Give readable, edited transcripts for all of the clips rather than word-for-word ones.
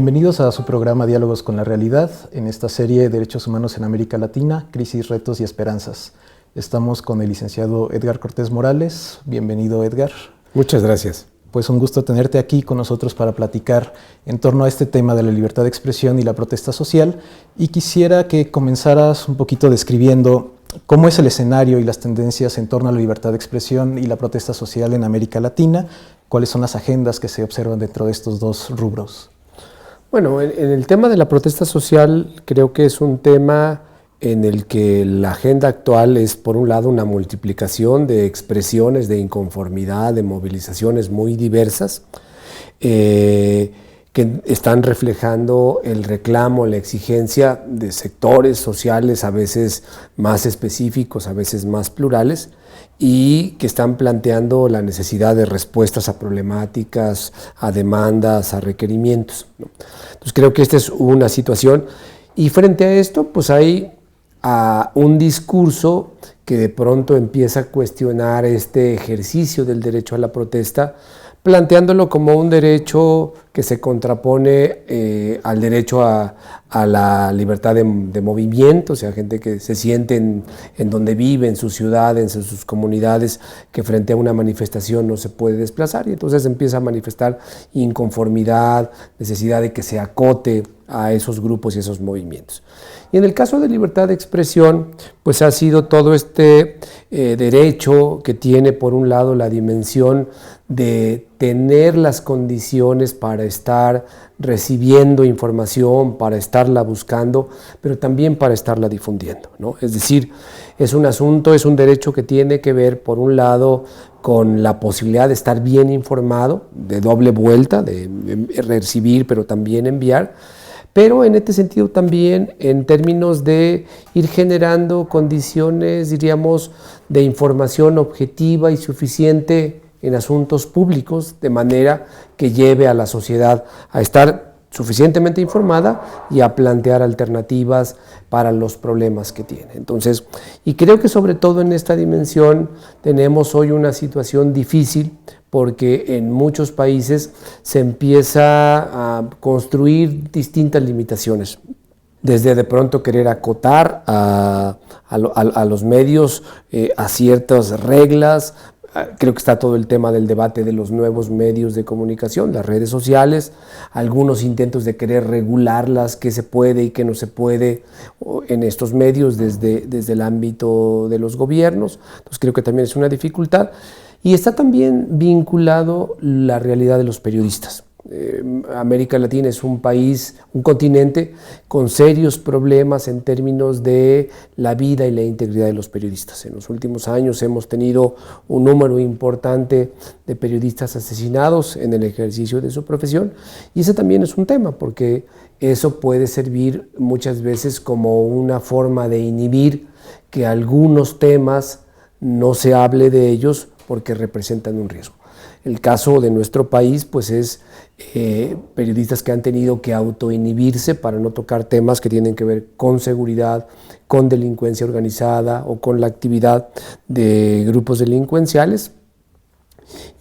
Bienvenidos a su programa Diálogos con la Realidad, en esta serie Derechos Humanos en América Latina, Crisis, Retos y Esperanzas. Estamos con el licenciado Edgar Cortés Morales. Bienvenido, Edgar. Muchas gracias. Pues un gusto tenerte aquí con nosotros para platicar en torno a este tema de la libertad de expresión y la protesta social. Y quisiera que comenzaras un poquito describiendo cómo es el escenario y las tendencias en torno a la libertad de expresión y la protesta social en América Latina, cuáles son las agendas que se observan dentro de estos dos rubros. Bueno, en el tema de la protesta social creo que es un tema en el que la agenda actual es, por un lado, una multiplicación de expresiones de inconformidad, de movilizaciones muy diversas, que están reflejando el reclamo, la exigencia de sectores sociales a veces más específicos, a veces más plurales, y que están planteando la necesidad de respuestas a problemáticas, a demandas, a requerimientos, ¿no? Entonces creo que esta es una situación, y frente a esto pues hay un discurso que de pronto empieza a cuestionar este ejercicio del derecho a la protesta, planteándolo como un derecho que se contrapone al derecho a la libertad de movimiento, o sea, gente que se siente en donde vive, en sus ciudades, en sus comunidades, que frente a una manifestación no se puede desplazar, y entonces empieza a manifestar inconformidad, necesidad de que se acote a esos grupos y esos movimientos. Y en el caso de libertad de expresión, pues ha sido todo este derecho que tiene por un lado la dimensión de tener las condiciones para estar recibiendo información, para estarla buscando, pero también para estarla difundiendo, ¿no? Es decir, es un derecho que tiene que ver, por un lado, con la posibilidad de estar bien informado, de doble vuelta, de recibir, pero también enviar, pero en este sentido también en términos de ir generando condiciones, diríamos, de información objetiva y suficiente en asuntos públicos, de manera que lleve a la sociedad a estar suficientemente informada y a plantear alternativas para los problemas que tiene. Entonces, y creo que sobre todo en esta dimensión tenemos hoy una situación difícil, porque en muchos países se empieza a construir distintas limitaciones, desde de pronto querer acotar a los medios a ciertas reglas. Creo que está todo el tema del debate de los nuevos medios de comunicación, las redes sociales, algunos intentos de querer regularlas, qué se puede y qué no se puede en estos medios desde el ámbito de los gobiernos. Entonces creo que también es una dificultad. Y está también vinculado la realidad de los periodistas. América Latina es un país, un continente con serios problemas en términos de la vida y la integridad de los periodistas. En los últimos años hemos tenido un número importante de periodistas asesinados en el ejercicio de su profesión, y ese también es un tema, porque eso puede servir muchas veces como una forma de inhibir que algunos temas no se hable de ellos porque representan un riesgo. El caso de nuestro país pues es periodistas que han tenido que autoinhibirse para no tocar temas que tienen que ver con seguridad, con delincuencia organizada o con la actividad de grupos delincuenciales,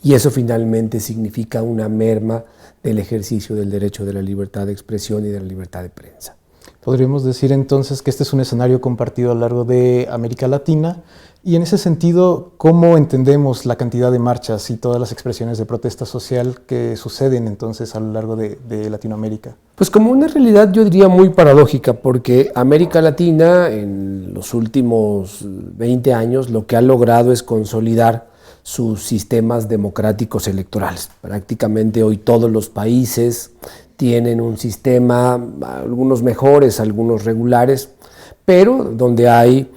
y eso finalmente significa una merma del ejercicio del derecho de la libertad de expresión y de la libertad de prensa. Podríamos decir entonces que este es un escenario compartido a lo largo de América Latina, y en ese sentido, ¿cómo entendemos la cantidad de marchas y todas las expresiones de protesta social que suceden entonces a lo largo de Latinoamérica? Pues como una realidad, yo diría, muy paradójica, porque América Latina en los últimos 20 años lo que ha logrado es consolidar sus sistemas democráticos electorales. Prácticamente hoy todos los países tienen un sistema, algunos mejores, algunos regulares, pero donde hay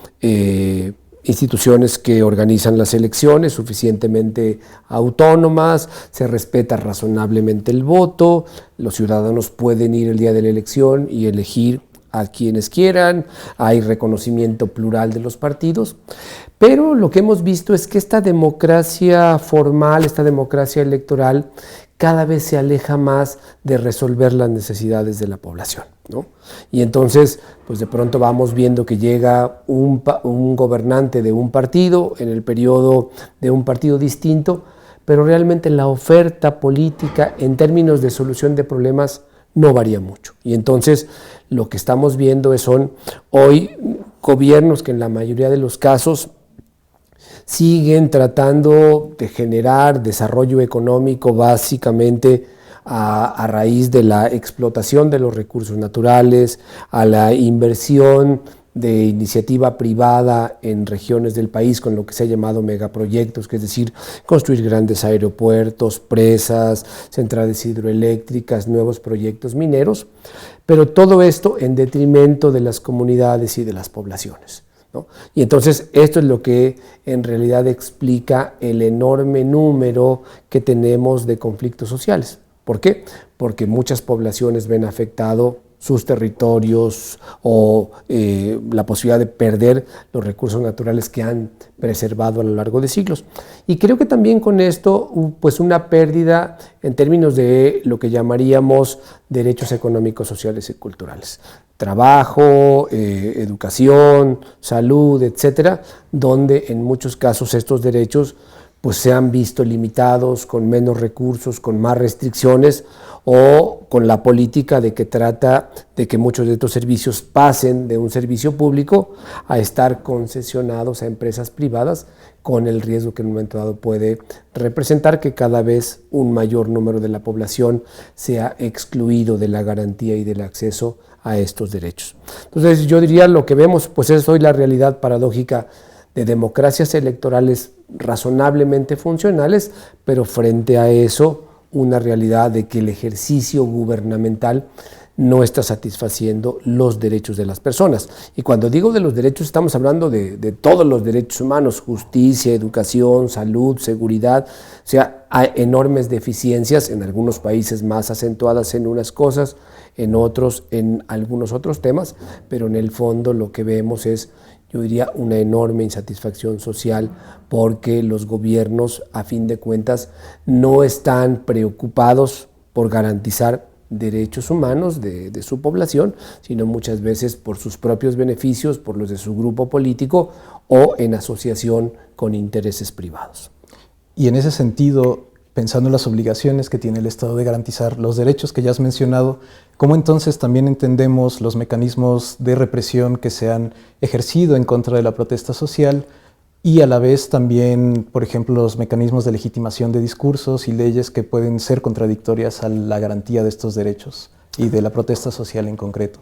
instituciones que organizan las elecciones suficientemente autónomas, se respeta razonablemente el voto, los ciudadanos pueden ir el día de la elección y elegir a quienes quieran, hay reconocimiento plural de los partidos, pero lo que hemos visto es que esta democracia formal, esta democracia electoral, cada vez se aleja más de resolver las necesidades de la población, ¿no? Y entonces, pues de pronto vamos viendo que llega un gobernante de un partido en el periodo de un partido distinto, pero realmente la oferta política en términos de solución de problemas no varía mucho. Y entonces lo que estamos viendo son hoy gobiernos que en la mayoría de los casos siguen tratando de generar desarrollo económico básicamente a raíz de la explotación de los recursos naturales, a la inversión de iniciativa privada en regiones del país con lo que se ha llamado megaproyectos, que es decir, construir grandes aeropuertos, presas, centrales hidroeléctricas, nuevos proyectos mineros, pero todo esto en detrimento de las comunidades y de las poblaciones, ¿no? Y entonces esto es lo que en realidad explica el enorme número que tenemos de conflictos sociales. ¿Por qué? Porque muchas poblaciones ven afectado sus territorios o la posibilidad de perder los recursos naturales que han preservado a lo largo de siglos. Y creo que también con esto, pues una pérdida en términos de lo que llamaríamos derechos económicos, sociales y culturales. Trabajo, educación, salud, etcétera, donde en muchos casos estos derechos pues se han visto limitados, con menos recursos, con más restricciones, o con la política de que trata de que muchos de estos servicios pasen de un servicio público a estar concesionados a empresas privadas, con el riesgo que en un momento dado puede representar que cada vez un mayor número de la población sea excluido de la garantía y del acceso a estos derechos. Entonces yo diría lo que vemos pues es hoy la realidad paradójica de democracias electorales razonablemente funcionales, pero frente a eso una realidad de que el ejercicio gubernamental no está satisfaciendo los derechos de las personas. Y cuando digo de los derechos estamos hablando de todos los derechos humanos, justicia, educación, salud, seguridad. O sea, hay enormes deficiencias, en algunos países más acentuadas en unas cosas, en otros en algunos otros temas, pero en el fondo lo que vemos es, yo diría, una enorme insatisfacción social porque los gobiernos, a fin de cuentas, no están preocupados por garantizar derechos humanos de su población, sino muchas veces por sus propios beneficios, por los de su grupo político o en asociación con intereses privados. Y en ese sentido, pensando en las obligaciones que tiene el Estado de garantizar los derechos que ya has mencionado, ¿cómo entonces también entendemos los mecanismos de represión que se han ejercido en contra de la protesta social y a la vez también, por ejemplo, los mecanismos de legitimación de discursos y leyes que pueden ser contradictorias a la garantía de estos derechos y de la protesta social en concreto?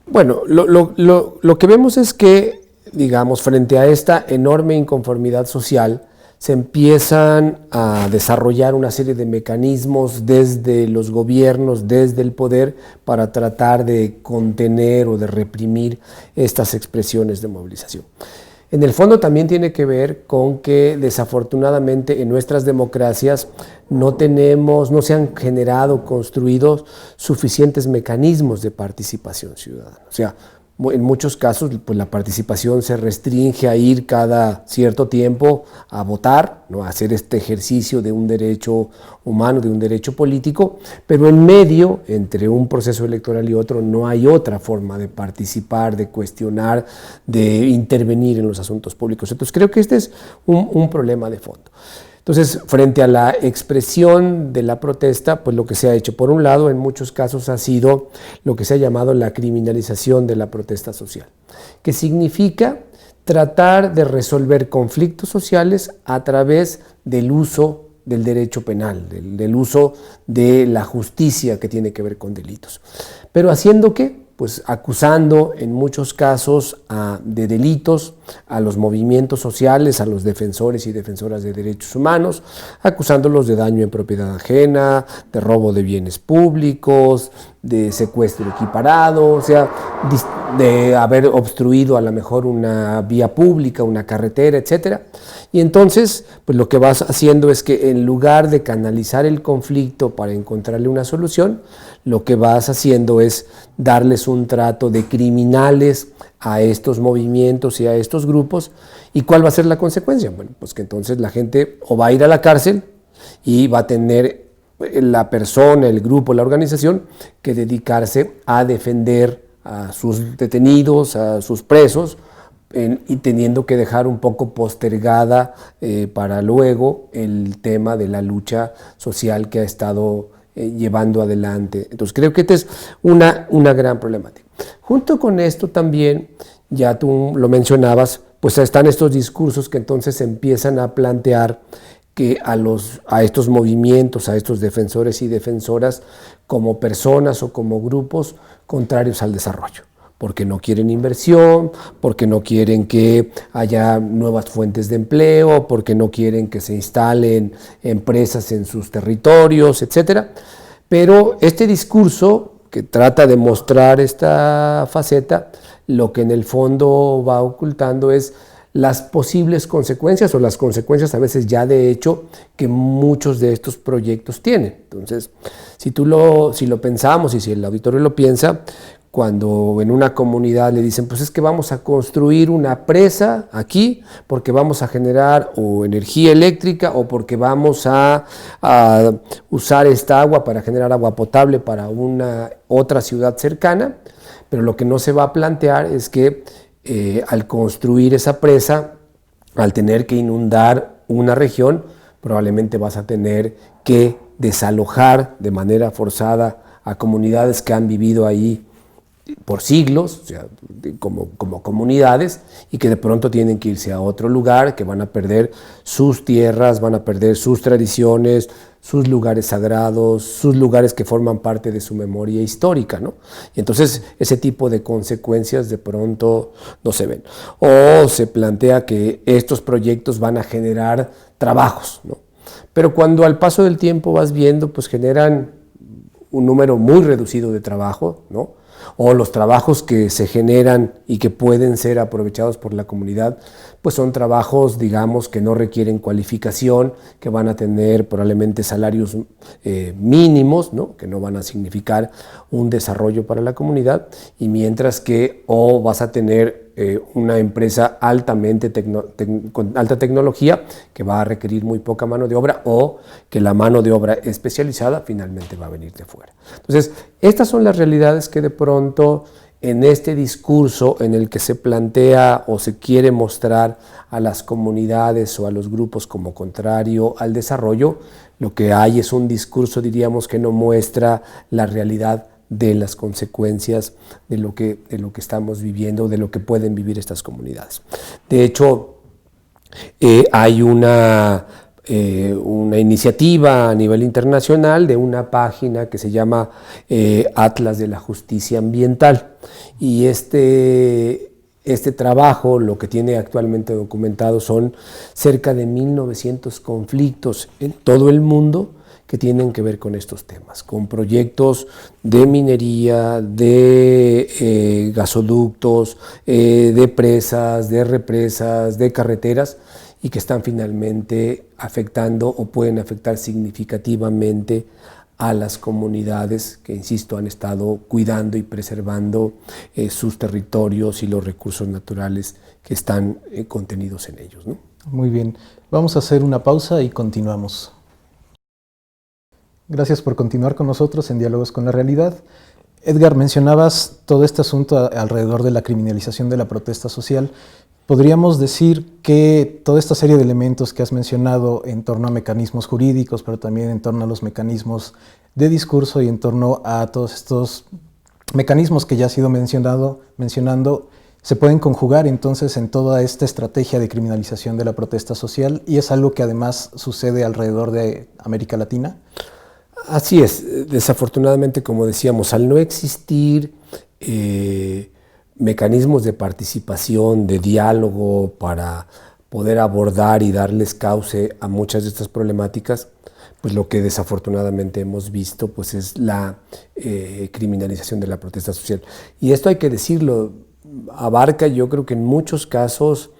Bueno, lo que vemos es que, digamos, frente a esta enorme inconformidad social, se empiezan a desarrollar una serie de mecanismos desde los gobiernos, desde el poder, para tratar de contener o de reprimir estas expresiones de movilización. En el fondo también tiene que ver con que desafortunadamente en nuestras democracias no se han generado, construidos suficientes mecanismos de participación ciudadana. O sea, en muchos casos pues la participación se restringe a ir cada cierto tiempo a votar, ¿no? A hacer este ejercicio de un derecho humano, de un derecho político, pero en medio, entre un proceso electoral y otro, no hay otra forma de participar, de cuestionar, de intervenir en los asuntos públicos. Entonces creo que este es un problema de fondo. Entonces, frente a la expresión de la protesta, pues lo que se ha hecho, por un lado, en muchos casos ha sido lo que se ha llamado la criminalización de la protesta social, que significa tratar de resolver conflictos sociales a través del uso del derecho penal, del uso de la justicia que tiene que ver con delitos. ¿Pero haciendo qué? Pues acusando en muchos casos de delitos a los movimientos sociales, a los defensores y defensoras de derechos humanos, acusándolos de daño en propiedad ajena, de robo de bienes públicos, de secuestro equiparado, o sea, de haber obstruido a lo mejor una vía pública, una carretera, etcétera. Y entonces, pues lo que vas haciendo es que en lugar de canalizar el conflicto para encontrarle una solución, lo que vas haciendo es darles un trato de criminales a estos movimientos y a estos grupos. ¿Y cuál va a ser la consecuencia? Bueno, pues que entonces la gente o va a ir a la cárcel y va a tener la persona, el grupo, la organización que dedicarse a defender a sus detenidos, a sus presos, y teniendo que dejar un poco postergada para luego el tema de la lucha social que ha estado llevando adelante. Entonces creo que esta es una gran problemática. Junto con esto también, ya tú lo mencionabas, pues están estos discursos que entonces empiezan a plantear que a estos movimientos, a estos defensores y defensoras, como personas o como grupos contrarios al desarrollo, porque no quieren inversión, porque no quieren que haya nuevas fuentes de empleo, porque no quieren que se instalen empresas en sus territorios, etc. Pero este discurso que trata de mostrar esta faceta, lo que en el fondo va ocultando es las posibles consecuencias o las consecuencias a veces ya de hecho que muchos de estos proyectos tienen. Entonces, si lo pensamos y si el auditorio lo piensa, cuando en una comunidad le dicen, pues es que vamos a construir una presa aquí porque vamos a generar o energía eléctrica o porque vamos a usar esta agua para generar agua potable para una otra ciudad cercana, pero lo que no se va a plantear es que al construir esa presa, al tener que inundar una región, probablemente vas a tener que desalojar de manera forzada a comunidades que han vivido ahí por siglos, o sea, como comunidades, y que de pronto tienen que irse a otro lugar, que van a perder sus tierras, van a perder sus tradiciones, sus lugares sagrados, sus lugares que forman parte de su memoria histórica, ¿no? Y entonces ese tipo de consecuencias de pronto no se ven. O se plantea que estos proyectos van a generar trabajos, ¿no? Pero cuando al paso del tiempo vas viendo, pues generan un número muy reducido de trabajo, ¿no? O los trabajos que se generan y que pueden ser aprovechados por la comunidad, pues son trabajos, digamos, que no requieren cualificación, que van a tener probablemente salarios mínimos, ¿no? Que no van a significar un desarrollo para la comunidad, y mientras que o vas a tener una empresa con alta tecnología que va a requerir muy poca mano de obra, o que la mano de obra especializada finalmente va a venir de fuera. Entonces, estas son las realidades que de pronto en este discurso en el que se plantea o se quiere mostrar a las comunidades o a los grupos como contrario al desarrollo, lo que hay es un discurso, diríamos, que no muestra la realidad de las consecuencias de lo que estamos viviendo, de lo que pueden vivir estas comunidades. De hecho, hay una iniciativa a nivel internacional de una página que se llama Atlas de la Justicia Ambiental, y este trabajo lo que tiene actualmente documentado son cerca de 1900 conflictos en todo el mundo que tienen que ver con estos temas, con proyectos de minería, de gasoductos, de presas, de represas, de carreteras, y que están finalmente afectando o pueden afectar significativamente a las comunidades que, insisto, han estado cuidando y preservando sus territorios y los recursos naturales que están contenidos en ellos, ¿no? Muy bien, vamos a hacer una pausa y continuamos. Gracias por continuar con nosotros en Diálogos con la Realidad. Edgar, mencionabas todo este asunto alrededor de la criminalización de la protesta social. ¿Podríamos decir que toda esta serie de elementos que has mencionado en torno a mecanismos jurídicos, pero también en torno a los mecanismos de discurso y en torno a todos estos mecanismos que ya has ido mencionando, se pueden conjugar entonces en toda esta estrategia de criminalización de la protesta social, y es algo que además sucede alrededor de América Latina? Así es, desafortunadamente, como decíamos, al no existir mecanismos de participación, de diálogo para poder abordar y darles cauce a muchas de estas problemáticas, pues lo que desafortunadamente hemos visto pues es la criminalización de la protesta social. Y esto hay que decirlo, abarca, yo creo que en muchos casos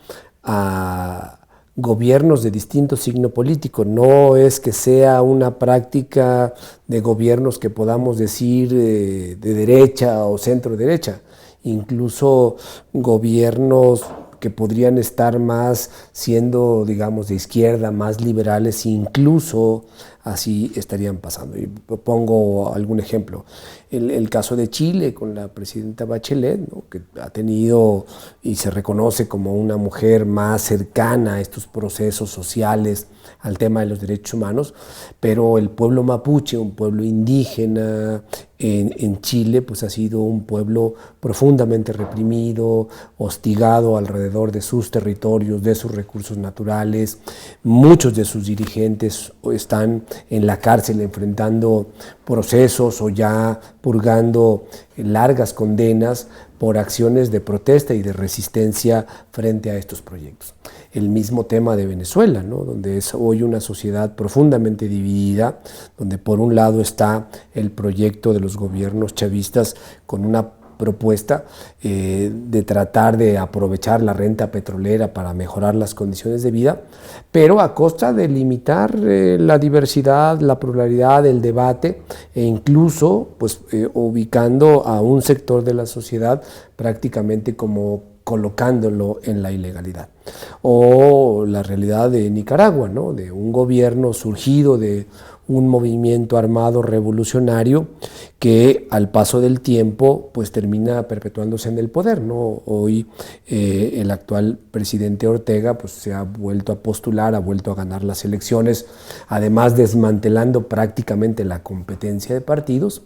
a gobiernos de distinto signo político. No es que sea una práctica de gobiernos que podamos decir de derecha o centro derecha, incluso gobiernos que podrían estar más siendo, digamos, de izquierda, más liberales, incluso así estarían pasando. Y pongo algún ejemplo. El caso de Chile con la presidenta Bachelet, ¿no?, que ha tenido y se reconoce como una mujer más cercana a estos procesos sociales, al tema de los derechos humanos, pero el pueblo mapuche, un pueblo indígena en Chile, pues ha sido un pueblo profundamente reprimido, hostigado alrededor de sus territorios, de sus recursos naturales. Muchos de sus dirigentes están en la cárcel enfrentando procesos o ya purgando largas condenas por acciones de protesta y de resistencia frente a estos proyectos. El mismo tema de Venezuela, ¿no?, donde es hoy una sociedad profundamente dividida, donde por un lado está el proyecto de los gobiernos chavistas con una propuesta de tratar de aprovechar la renta petrolera para mejorar las condiciones de vida, pero a costa de limitar la diversidad, la pluralidad, el debate e incluso pues, ubicando a un sector de la sociedad prácticamente como colocándolo en la ilegalidad. O la realidad de Nicaragua, ¿no?, de un gobierno surgido de un movimiento armado revolucionario que al paso del tiempo pues termina perpetuándose en el poder, ¿no? Hoy el actual presidente Ortega pues se ha vuelto a postular, ha vuelto a ganar las elecciones, además desmantelando prácticamente la competencia de partidos,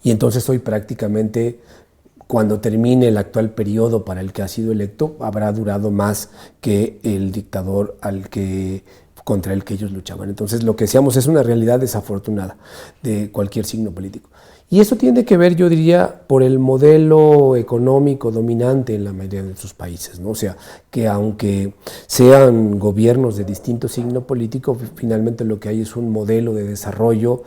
y entonces hoy prácticamente cuando termine el actual periodo para el que ha sido electo habrá durado más que el dictador contra el que ellos luchaban. Entonces lo que decíamos es una realidad desafortunada de cualquier signo político. Y eso tiene que ver, yo diría, por el modelo económico dominante en la mayoría de sus países, ¿no? O sea, que aunque sean gobiernos de distinto signo político, finalmente lo que hay es un modelo de desarrollo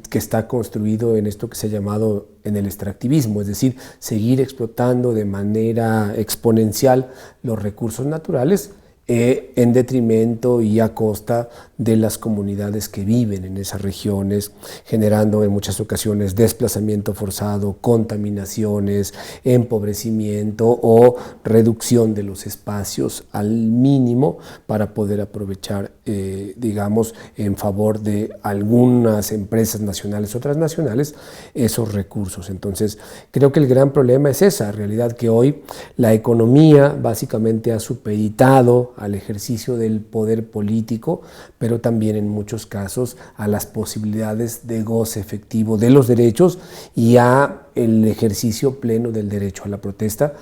que está construido en esto que se ha llamado en el extractivismo, es decir, seguir explotando de manera exponencial los recursos naturales en detrimento y a costa de las comunidades que viven en esas regiones, generando en muchas ocasiones desplazamiento forzado, contaminaciones, empobrecimiento o reducción de los espacios al mínimo para poder aprovechar, digamos, en favor de algunas empresas nacionales o transnacionales esos recursos. Entonces, creo que el gran problema es esa realidad, que hoy la economía básicamente ha supeditado al ejercicio del poder político, pero también en muchos casos a las posibilidades de goce efectivo de los derechos y a el ejercicio pleno del derecho a la protesta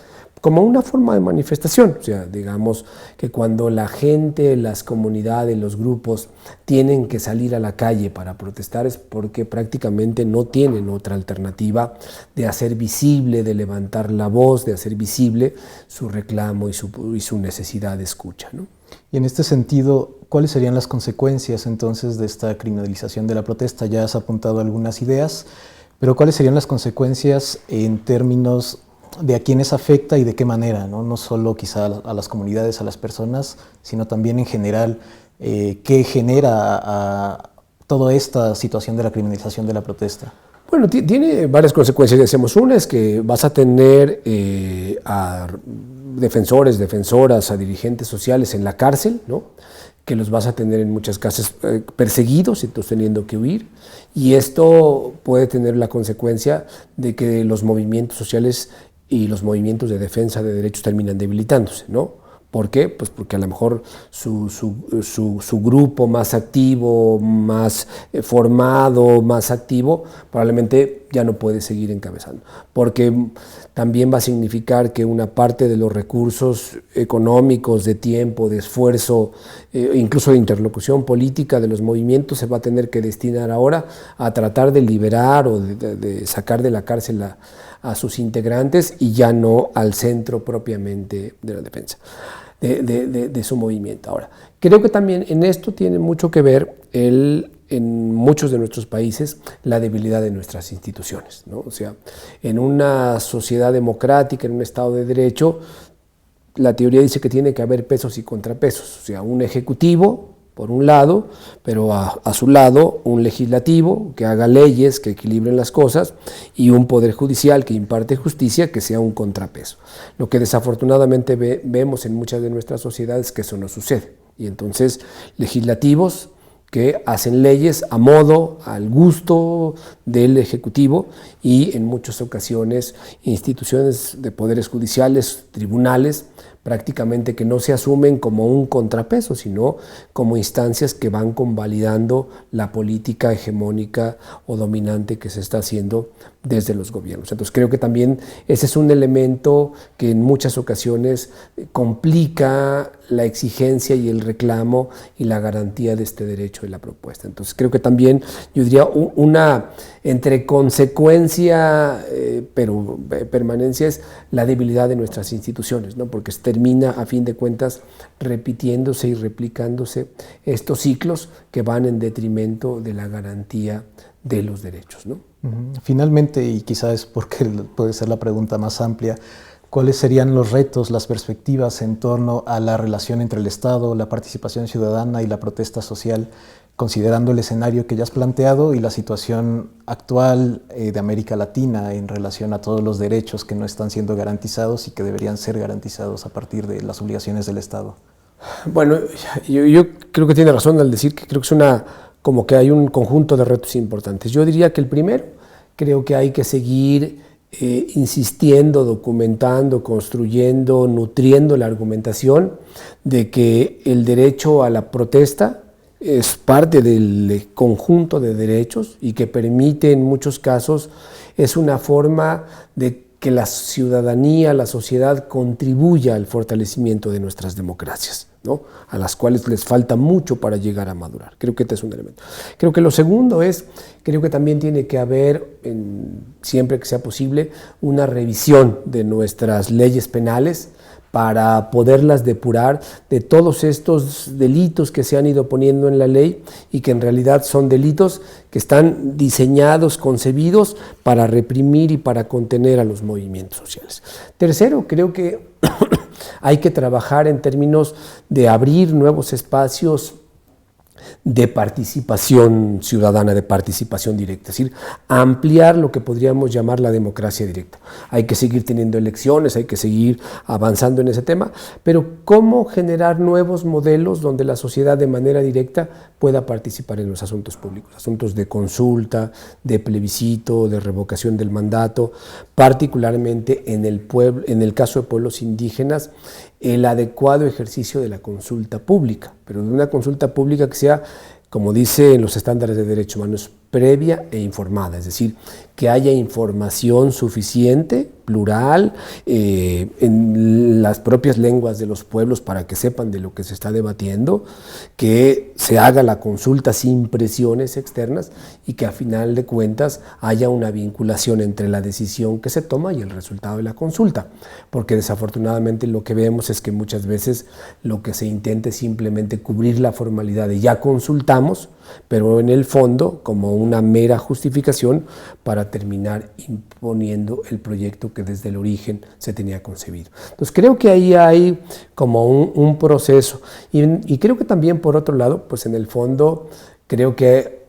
como una forma de manifestación. O sea, digamos que cuando la gente, las comunidades, los grupos tienen que salir a la calle para protestar es porque prácticamente no tienen otra alternativa de hacer visible, de levantar la voz, de hacer visible su reclamo y su necesidad de escucha, ¿no? Y en este sentido, ¿cuáles serían las consecuencias entonces de esta criminalización de la protesta? Ya has apuntado algunas ideas, pero ¿cuáles serían las consecuencias en términos de a quiénes afecta y de qué manera, ¿no? No solo quizá a las comunidades, a las personas, sino también en general, ¿qué genera a toda esta situación de la criminalización de la protesta? Bueno, tiene varias consecuencias, decimos. Una es que vas a tener a defensores, defensoras, a dirigentes sociales en la cárcel, ¿no?, que los vas a tener en muchas casos perseguidos, entonces teniendo que huir, y esto puede tener la consecuencia de que los movimientos sociales y los movimientos de defensa de derechos terminan debilitándose, ¿no? ¿Por qué? Pues porque a lo mejor su grupo más activo, más formado, más activo, probablemente ya no puede seguir encabezando. Porque también va a significar que una parte de los recursos económicos, de tiempo, de esfuerzo, incluso de interlocución política de los movimientos se va a tener que destinar ahora a tratar de liberar o de sacar de la cárcel a sus integrantes y ya no al centro propiamente de la defensa de su movimiento. Ahora, creo que también en esto tiene mucho que ver en muchos de nuestros países la debilidad de nuestras instituciones, ¿no? O sea, en una sociedad democrática, en un Estado de Derecho, la teoría dice que tiene que haber pesos y contrapesos, o sea, un ejecutivo por un lado, pero a su lado un legislativo que haga leyes, que equilibren las cosas, y un poder judicial que imparte justicia, que sea un contrapeso. Lo que desafortunadamente vemos en muchas de nuestras sociedades es que eso no sucede. Y entonces legislativos que hacen leyes a modo, al gusto del Ejecutivo y en muchas ocasiones instituciones de poderes judiciales, tribunales, prácticamente que no se asumen como un contrapeso, sino como instancias que van convalidando la política hegemónica o dominante que se está haciendo desde los gobiernos. Entonces creo que también ese es un elemento que en muchas ocasiones complica la exigencia y el reclamo y la garantía de este derecho de la propuesta. Entonces creo que también yo diría una entre consecuencia pero permanencia es la debilidad de nuestras instituciones, ¿no? Porque termina a fin de cuentas repitiéndose y replicándose estos ciclos que van en detrimento de la garantía de los derechos, ¿no? Finalmente, y quizás porque puede ser la pregunta más amplia, ¿cuáles serían los retos, las perspectivas en torno a la relación entre el Estado, la participación ciudadana y la protesta social, considerando el escenario que ya has planteado y la situación actual de América Latina en relación a todos los derechos que no están siendo garantizados y que deberían ser garantizados a partir de las obligaciones del Estado? Bueno, yo creo que tiene razón al decir que creo que es como que hay un conjunto de retos importantes. Yo diría que el primero, creo que hay que seguir insistiendo, documentando, construyendo, nutriendo la argumentación de que el derecho a la protesta es parte del conjunto de derechos y que permite en muchos casos, es una forma de que la ciudadanía, la sociedad contribuya al fortalecimiento de nuestras democracias, ¿no? A las cuales les falta mucho para llegar a madurar. Creo que este es un elemento. Creo que lo segundo es, creo que también tiene que haber, siempre que sea posible, una revisión de nuestras leyes penales para poderlas depurar de todos estos delitos que se han ido poniendo en la ley y que en realidad son delitos que están diseñados, concebidos para reprimir y para contener a los movimientos sociales. Tercero, creo que hay que trabajar en términos de abrir nuevos espacios de participación ciudadana, de participación directa, es decir, ampliar lo que podríamos llamar la democracia directa. Hay que seguir teniendo elecciones, hay que seguir avanzando en ese tema, pero ¿cómo generar nuevos modelos donde la sociedad de manera directa pueda participar en los asuntos públicos, asuntos de consulta, de plebiscito, de revocación del mandato, particularmente en el caso de pueblos indígenas, el adecuado ejercicio de la consulta pública, pero de una consulta pública que sea, como dice en los estándares de derechos humanos, previa e informada, es decir, que haya información suficiente, plural, en las propias lenguas de los pueblos para que sepan de lo que se está debatiendo, que se haga la consulta sin presiones externas y que a final de cuentas haya una vinculación entre la decisión que se toma y el resultado de la consulta, porque desafortunadamente lo que vemos es que muchas veces lo que se intenta es simplemente cubrir la formalidad de ya consultamos, pero en el fondo como una mera justificación para terminar imponiendo el proyecto que desde el origen se tenía concebido. Entonces creo que ahí hay como un proceso y creo que también por otro lado, pues en el fondo creo que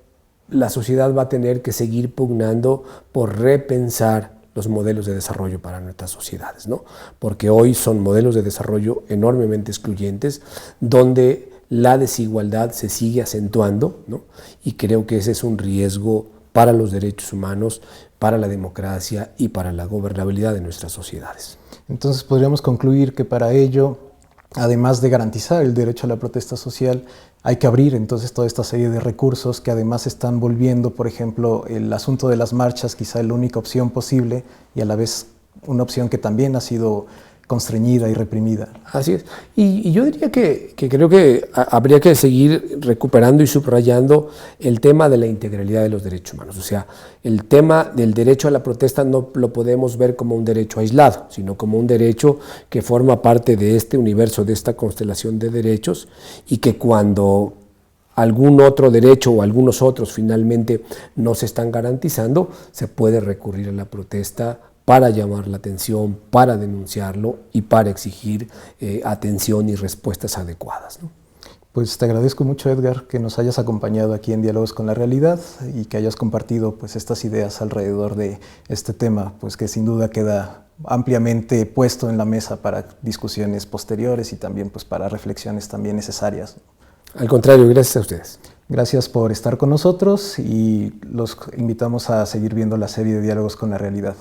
la sociedad va a tener que seguir pugnando por repensar los modelos de desarrollo para nuestras sociedades, ¿no? Porque hoy son modelos de desarrollo enormemente excluyentes donde la desigualdad se sigue acentuando, ¿no? Y creo que ese es un riesgo para los derechos humanos, para la democracia y para la gobernabilidad de nuestras sociedades. Entonces podríamos concluir que para ello, además de garantizar el derecho a la protesta social, hay que abrir entonces toda esta serie de recursos que además están volviendo, por ejemplo, el asunto de las marchas quizá la única opción posible y a la vez una opción que también ha sido constreñida y reprimida. Así es. Y yo diría que creo que habría que seguir recuperando y subrayando el tema de la integralidad de los derechos humanos. O sea, el tema del derecho a la protesta no lo podemos ver como un derecho aislado, sino como un derecho que forma parte de este universo, de esta constelación de derechos y que cuando algún otro derecho o algunos otros finalmente no se están garantizando, se puede recurrir a la protesta para llamar la atención, para denunciarlo y para exigir atención y respuestas adecuadas, ¿no? Pues te agradezco mucho, Edgar, que nos hayas acompañado aquí en Diálogos con la Realidad y que hayas compartido pues, estas ideas alrededor de este tema, pues que sin duda queda ampliamente puesto en la mesa para discusiones posteriores y también pues, para reflexiones también necesarias. Al contrario, gracias a ustedes. Gracias por estar con nosotros y los invitamos a seguir viendo la serie de Diálogos con la Realidad.